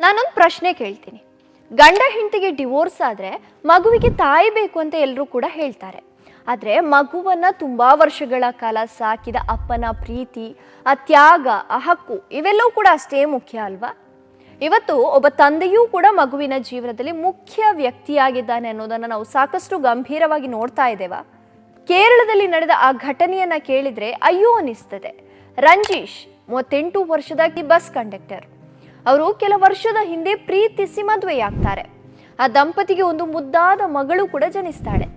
ನಾನೊಂದು ಪ್ರಶ್ನೆ ಕೇಳ್ತೀನಿ. ಗಂಡ ಹೆಂಡತಿಗೆ ಡಿವೋರ್ಸ್ ಆದರೆ ಮಗುವಿಗೆ ತಾಯಿ ಬೇಕು ಅಂತ ಎಲ್ಲರೂ ಕೂಡ ಹೇಳ್ತಾರೆ. ಆದರೆ ಮಗುವನ್ನ ತುಂಬಾ ವರ್ಷಗಳ ಕಾಲ ಸಾಕಿದ ಅಪ್ಪನ ಪ್ರೀತಿ, ಆ ತ್ಯಾಗ, ಆ ಹಕ್ಕು ಇವೆಲ್ಲವೂ ಕೂಡ ಅಷ್ಟೇ ಮುಖ್ಯ ಅಲ್ವಾ? ಇವತ್ತು ಒಬ್ಬ ತಂದೆಯೂ ಕೂಡ ಮಗುವಿನ ಜೀವನದಲ್ಲಿ ಮುಖ್ಯ ವ್ಯಕ್ತಿಯಾಗಿದ್ದಾನೆ ಅನ್ನೋದನ್ನು ನಾವು ಸಾಕಷ್ಟು ಗಂಭೀರವಾಗಿ ನೋಡ್ತಾ ಇದ್ದೇವಾ? ಕೇರಳದಲ್ಲಿ ನಡೆದ ಆ ಘಟನೆಯನ್ನ ಕೇಳಿದ್ರೆ ಅಯ್ಯೋ ಅನಿಸ್ತದೆ. ರಂಜೀಶ್ 38 ವರ್ಷದ ಬಸ್ ಕಂಡಕ್ಟರ್. ಅವರು ಕೆಲ ವರ್ಷದ ಹಿಂದೆ ಪ್ರೀತಿಸಿ ಮದುವೆಯಾಗ್ತಾರೆ. ಆ ದಂಪತಿಗೆ ಒಂದು ಮುದ್ದಾದ ಮಗಳು ಕೂಡ ಜನಿಸ್ತಾಳೆ.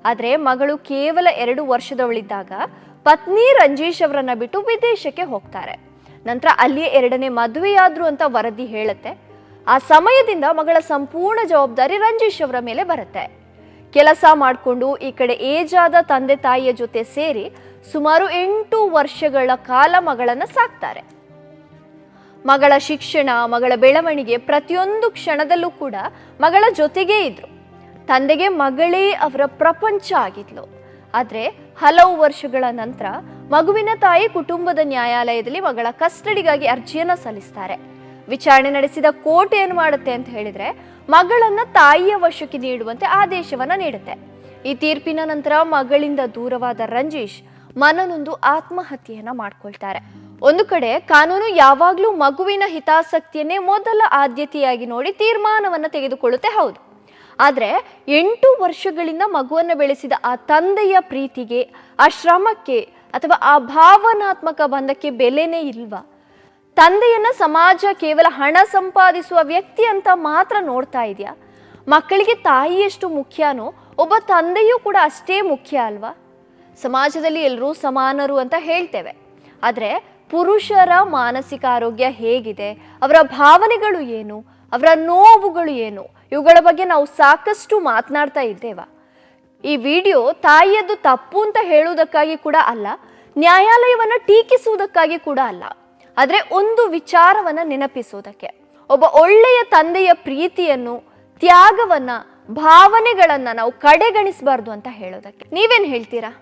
ಆದರೆ ಮಗಳು ಕೇವಲ 2 ವರ್ಷದವಳಿದ್ದಾಗ ಪತ್ನಿ ರಂಜೀಶ್ ಅವರನ್ನ ಬಿಟ್ಟು ವಿದೇಶಕ್ಕೆ ಹೋಗ್ತಾರೆ. ನಂತರ ಅಲ್ಲಿಯೇ 2ನೇ ಮದುವೆಯಾದ್ರು ಅಂತ ವರದಿ ಹೇಳುತ್ತೆ. ಆ ಸಮಯದಿಂದ ಮಗಳ ಸಂಪೂರ್ಣ ಜವಾಬ್ದಾರಿ ರಂಜೀಶ್ ಅವರ ಮೇಲೆ ಬರುತ್ತೆ. ಕೆಲಸ ಮಾಡಿಕೊಂಡು ಈ ಕಡೆ ಏಜ್ ಆದ ತಂದೆ ತಾಯಿಯ ಜೊತೆ ಸೇರಿ ಸುಮಾರು 8 ವರ್ಷಗಳ ಕಾಲ ಮಗಳನ್ನ ಸಾಕ್ತಾರೆ. ಮಗಳ ಶಿಕ್ಷಣ, ಮಗಳ ಬೆಳವಣಿಗೆ ಪ್ರತಿಯೊಂದು ಕ್ಷಣದಲ್ಲೂ ಕೂಡ ಮಗಳ ಜೊತೆಗೇ ಇದ್ರು. ತಂದೆಗೆ ಮಗಳೇ ಅವರ ಪ್ರಪಂಚ ಆಗಿದ್ಲು. ಆದರೆ ಹಲವು ವರ್ಷಗಳ ನಂತರ ಮಗುವಿನ ತಾಯಿ ಕುಟುಂಬದ ನ್ಯಾಯಾಲಯದಲ್ಲಿ ಮಗಳ ಕಸ್ಟಡಿಗಾಗಿ ಅರ್ಜಿಯನ್ನ ಸಲ್ಲಿಸ್ತಾರೆ. ವಿಚಾರಣೆ ನಡೆಸಿದ ಕೋರ್ಟ್ ಏನು ಮಾಡುತ್ತೆ ಅಂತ ಹೇಳಿದ್ರೆ, ಮಗಳನ್ನ ತಾಯಿಯ ವಶಕ್ಕೆ ನೀಡುವಂತೆ ಆದೇಶವನ್ನ ನೀಡುತ್ತೆ. ಈ ತೀರ್ಪಿನ ನಂತರ ಮಗಳಿಂದ ದೂರವಾದ ರಂಜೀಶ್ ಮನನೊಂದು ಆತ್ಮಹತ್ಯೆಯನ್ನ ಮಾಡ್ಕೊಳ್ತಾರೆ. ಒಂದು ಕಡೆ ಕಾನೂನು ಯಾವಾಗ್ಲೂ ಮಗುವಿನ ಹಿತಾಸಕ್ತಿಯನ್ನೇ ಮೊದಲ ಆದ್ಯತೆಯಾಗಿ ನೋಡಿ ತೀರ್ಮಾನವನ್ನ ತೆಗೆದುಕೊಳ್ಳುತ್ತೆ, ಹೌದು. ಆದ್ರೆ 8 ವರ್ಷಗಳಿಂದ ಮಗುವನ್ನು ಬೆಳೆಸಿದ ಆ ತಂದೆಯ ಪ್ರೀತಿಗೆ, ಆ ಶ್ರಮಕ್ಕೆ ಅಥವಾ ಆ ಭಾವನಾತ್ಮಕ ಬಂಧಕ್ಕೆ ಬೆಲೆನೇ ಇಲ್ವಾ? ತಂದೆಯನ್ನ ಸಮಾಜ ಕೇವಲ ಹಣ ಸಂಪಾದಿಸುವ ವ್ಯಕ್ತಿ ಅಂತ ಮಾತ್ರ ನೋಡ್ತಾ ಇದೆಯಾ? ಮಕ್ಕಳಿಗೆ ತಾಯಿ ಎಷ್ಟು ಮುಖ್ಯನೋ ಒಬ್ಬ ತಂದೆಯೂ ಕೂಡ ಅಷ್ಟೇ ಮುಖ್ಯ ಅಲ್ವಾ? ಸಮಾಜದಲ್ಲಿ ಎಲ್ಲರೂ ಸಮಾನರು ಅಂತ ಹೇಳ್ತೇವೆ. ಆದರೆ ಪುರುಷರ ಮಾನಸಿಕ ಆರೋಗ್ಯ ಹೇಗಿದೆ, ಅವರ ಭಾವನೆಗಳು ಏನು, ಅವರ ನೋವುಗಳು ಏನು, ಇವುಗಳ ಬಗ್ಗೆ ನಾವು ಸಾಕಷ್ಟು ಮಾತನಾಡ್ತಾ ಇದ್ದೇವಾ? ಈ ವಿಡಿಯೋ ತಾಯಿಯದ್ದು ತಪ್ಪು ಅಂತ ಹೇಳುವುದಕ್ಕಾಗಿ ಕೂಡ ಅಲ್ಲ, ನ್ಯಾಯಾಲಯವನ್ನ ಟೀಕಿಸುವುದಕ್ಕಾಗಿ ಕೂಡ ಅಲ್ಲ. ಆದರೆ ಒಂದು ವಿಚಾರವನ್ನ ನೆನಪಿಸುವುದಕ್ಕೆ, ಒಬ್ಬ ಒಳ್ಳೆಯ ತಂದೆಯ ಪ್ರೀತಿಯನ್ನು, ತ್ಯಾಗವನ್ನ, ಭಾವನೆಗಳನ್ನ ನಾವು ಕಡೆಗಣಿಸಬಾರ್ದು ಅಂತ ಹೇಳೋದಕ್ಕೆ. ನೀವೇನ್ ಹೇಳ್ತೀರಾ?